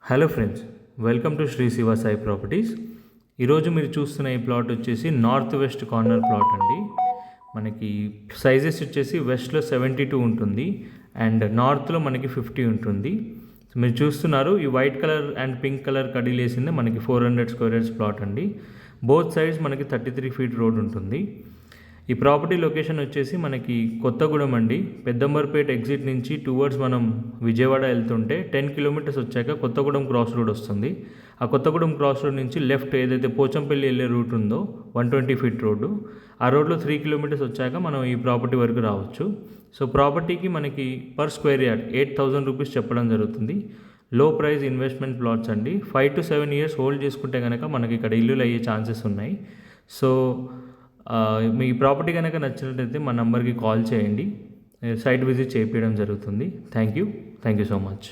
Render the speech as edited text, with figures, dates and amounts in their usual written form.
Hello friends, welcome to Sri Siva Sai properties. ఈరోజు మీరు చూస్తున్న ఈ ప్లాట్ వచ్చేసి నార్త్ వెస్ట్ కార్నర్ ప్లాట్ అండి. మనకి సైజెస్ వచ్చేసి వెస్ట్లో 72 ఉంటుంది అండ్ నార్త్లో మనకి 50 ఉంటుంది. సో మీరు చూస్తున్నారు ఈ white colour and pink colour కడీలు వేసింది మనకి 400 స్క్వేర్ యార్డ్స్ ప్లాట్ అండి. బోత్ సైడ్స్ మనకి 33 ఫీట్ రోడ్ ఉంటుంది. ఈ ప్రాపర్టీ లొకేషన్ వచ్చేసి మనకి కొత్తగూడెం అండి. పెద్దంబర్పేట ఎగ్జిట్ నుంచి టువర్డ్స్ మనం విజయవాడ వెళ్తుంటే 10 కిలోమీటర్స్ వచ్చాక కొత్తగూడెం క్రాస్ రోడ్ వస్తుంది. ఆ కొత్తగూడెం క్రాస్ రోడ్ నుంచి లెఫ్ట్ ఏదైతే పోచంపల్లి వెళ్ళే రూట్ ఉందో 120 ఫీట్ రోడ్డు, ఆ రోడ్లో 3 కిలోమీటర్స్ వచ్చాక మనం ఈ ప్రాపర్టీ వరకు రావచ్చు. సో ప్రాపర్టీకి మనకి పర్ స్క్వేర్ యార్డ్ 8,000 రూపీస్ చెప్పడం జరుగుతుంది. లో ప్రైస్ ఇన్వెస్ట్మెంట్ ప్లాట్స్ అండి. 5 to 7 ఇయర్స్ హోల్డ్ చేసుకుంటే కనుక మనకి ఇక్కడ ఇల్లులు అయ్యే ఛాన్సెస్ ఉన్నాయి. సో మీ ప్రాపర్టీ కనుక నచ్చినట్లయితే మా నెంబర్కి కాల్ చేయండి. సైట్ విజిట్ చేయించడం జరుగుతుంది. Thank you so much.